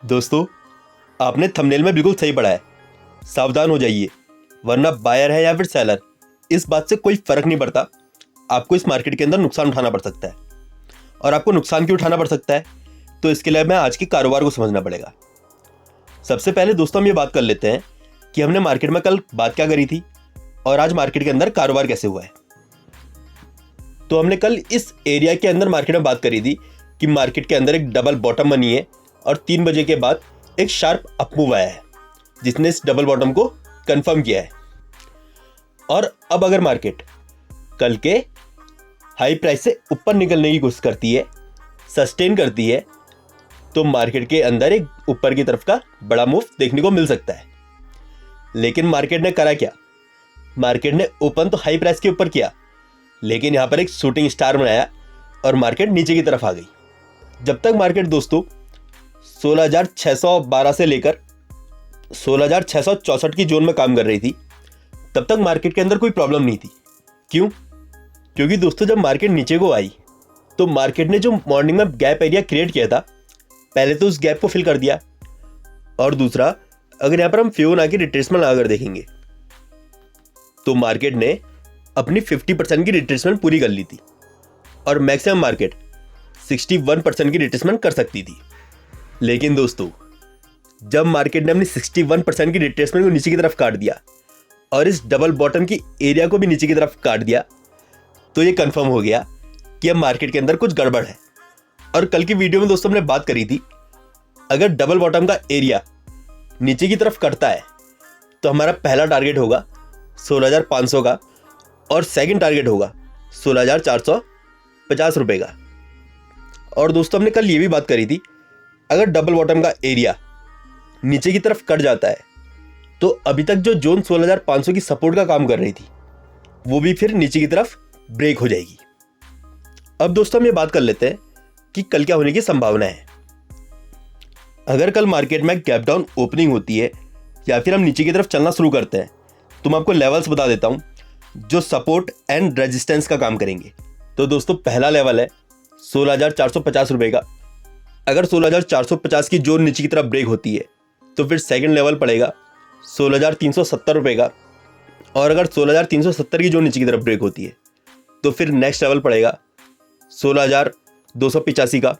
दोस्तों, आपने थंबनेल में बिल्कुल सही पढ़ा है। सावधान हो जाइए, वरना बायर है या फिर सेलर, इस बात से कोई फर्क नहीं पड़ता। आपको इस मार्केट के अंदर नुकसान उठाना पड़ सकता है। और आपको नुकसान क्यों उठाना पड़ सकता है, तो इसके लिए हमें आज के कारोबार को समझना पड़ेगा। सबसे पहले दोस्तों हम ये बात कर लेते हैं कि हमने मार्केट में कल बात क्या करी थी और आज मार्केट के अंदर कारोबार कैसे हुआ है। तो हमने कल इस एरिया के अंदर मार्केट में बात करी थी कि मार्केट के अंदर एक डबल बॉटम बनी है और 3 बजे के बाद एक शार्प अप मूव आया है, जिसने इस डबल बॉटम को कंफर्म किया है। और अब अगर मार्केट कल के हाई प्राइस से ऊपर निकलने की कोशिश करती है, सस्टेन करती है, तो मार्केट के अंदर एक ऊपर की तरफ का बड़ा मूव देखने को मिल सकता है। लेकिन मार्केट ने करा क्या? मार्केट ने ओपन तो हाई प्राइस के ऊपर किया, लेकिन यहां पर एक शूटिंग स्टार बनाया और मार्केट नीचे की तरफ आ गई। जब तक मार्केट दोस्तों 16,612 से लेकर 16,664 की जोन में काम कर रही थी, तब तक मार्केट के अंदर कोई प्रॉब्लम नहीं थी। क्यों? क्योंकि दोस्तों जब मार्केट नीचे को आई तो मार्केट ने जो मॉर्निंग में गैप एरिया क्रिएट किया था, पहले तो उस गैप को फिल कर दिया, और दूसरा अगर यहां पर हम फिबोनाची रिट्रेसमेंट लगाकर देखेंगे तो मार्केट ने अपनी 50% की रिट्रेसमेंट पूरी कर ली थी और मैक्सिमम मार्केट 61% की रिट्रेसमेंट कर सकती थी। लेकिन दोस्तों जब मार्केट ने अपनी 61% की रिट्रेसमेंट को नीचे की तरफ काट दिया और इस डबल बॉटम की एरिया को भी नीचे की तरफ काट दिया, तो ये कंफर्म हो गया कि अब मार्केट के अंदर कुछ गड़बड़ है। और कल की वीडियो में दोस्तों हमने बात करी थी, अगर डबल बॉटम का एरिया नीचे की तरफ कटता है तो हमारा पहला टारगेट होगा 16,500 का और सेकंड टारगेट होगा 16,450 रुपए का। और दोस्तों हमने कल ये भी बात करी थी, अगर डबल बॉटम का एरिया नीचे की तरफ कट जाता है तो अभी तक जो जोन 16,500 की सपोर्ट का काम कर रही थी, वो भी फिर नीचे की तरफ ब्रेक हो जाएगी। अब दोस्तों हम ये बात कर लेते हैं कि कल क्या होने की संभावना है। अगर कल मार्केट में गैप डाउन ओपनिंग होती है या फिर हम नीचे की तरफ चलना शुरू करते हैं, तो मैं आपको लेवल्स बता देता हूं जो सपोर्ट एंड रेजिस्टेंस का काम करेंगे। तो दोस्तों पहला लेवल है 16,450 रुपए का। अगर 16,450 की जोन नीचे की तरफ ब्रेक होती है तो फिर सेकंड लेवल पड़ेगा 16,370 रुपए का। और अगर 16,370 की जोन नीचे की तरफ ब्रेक होती है तो फिर नेक्स्ट लेवल पड़ेगा 16,285 का।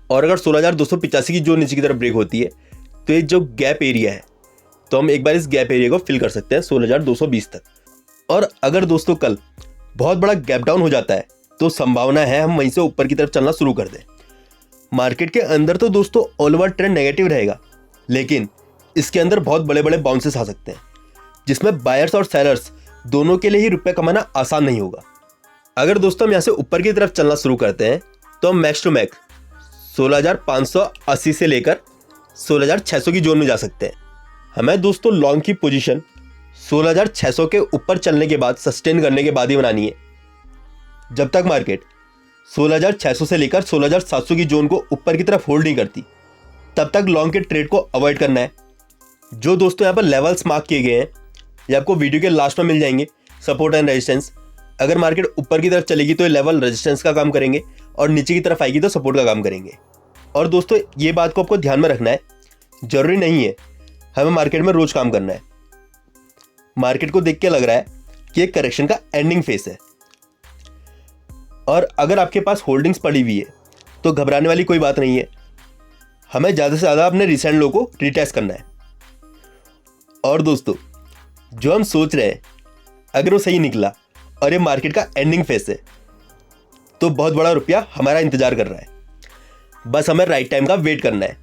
और अगर 16,285 की जोन नीचे की तरफ ब्रेक होती है तो ये जो गैप एरिया है, तो हम एक बार इस गैप एरिया को फिल कर सकते हैं 16,220 तक। और अगर दोस्तों कल बहुत बड़ा गैप डाउन हो जाता है तो संभावना है हम वहीं से ऊपर की तरफ चलना शुरू कर दें। मार्केट के अंदर तो दोस्तों ऑल ओवर ट्रेंड नेगेटिव रहेगा, लेकिन इसके अंदर बहुत बड़े बड़े बाउंसेस आ सकते हैं, जिसमें बायर्स और सेलर्स दोनों के लिए ही रुपए कमाना आसान नहीं होगा। अगर दोस्तों हम यहाँ से ऊपर की तरफ चलना शुरू करते हैं तो हम मैक्स टू मैक्स 16,580 से लेकर 16,600 की जोन में जा सकते हैं। हमें दोस्तों लॉन्ग की पोजीशन 16,600 के ऊपर चलने के बाद, सस्टेन करने के बाद ही बनानी है। जब तक मार्केट 16,600 से लेकर 16,700 की जोन को ऊपर की तरफ होल्ड नहीं करती, तब तक लॉन्ग के ट्रेड को अवॉइड करना है। जो दोस्तों यहाँ पर लेवल्स मार्क किए गए हैं, ये आपको वीडियो के लास्ट में मिल जाएंगे, सपोर्ट एंड रेजिस्टेंस। अगर मार्केट ऊपर की तरफ चलेगी तो ये लेवल रेजिस्टेंस का काम करेंगे और नीचे की तरफ आएगी तो सपोर्ट का काम करेंगे। और दोस्तों ये बात को आपको ध्यान में रखना है, जरूरी नहीं है हमें मार्केट में रोज काम करना है। मार्केट को देख के लग रहा है कि एक करेक्शन का एंडिंग फेस है, और अगर आपके पास होल्डिंग्स पड़ी हुई है तो घबराने वाली कोई बात नहीं है। हमें ज़्यादा से ज़्यादा अपने रिसेंट लो को रिटेस्ट करना है। और दोस्तों जो हम सोच रहे हैं, अगर वो सही निकला और ये मार्केट का एंडिंग फेस है, तो बहुत बड़ा रुपया हमारा इंतजार कर रहा है। बस हमें राइट टाइम का वेट करना है।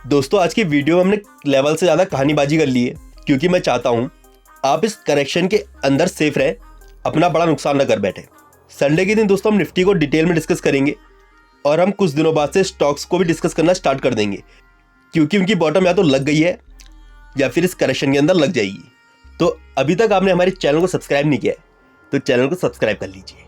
दोस्तों आज की वीडियो में हमने लेवल से ज़्यादा कहानीबाजी कर ली है, क्योंकि मैं चाहता हूँ आप इस करेक्शन के अंदर सेफ रहें, अपना बड़ा नुकसान न कर बैठे। संडे के दिन दोस्तों हम निफ्टी को डिटेल में डिस्कस करेंगे और हम कुछ दिनों बाद से स्टॉक्स को भी डिस्कस करना स्टार्ट कर देंगे, क्योंकि उनकी बॉटम या तो लग गई है या फिर इस करेक्शन के अंदर लग जाएगी। तो अभी तक आपने हमारे चैनल को सब्सक्राइब नहीं किया है तो चैनल को सब्सक्राइब कर लीजिए।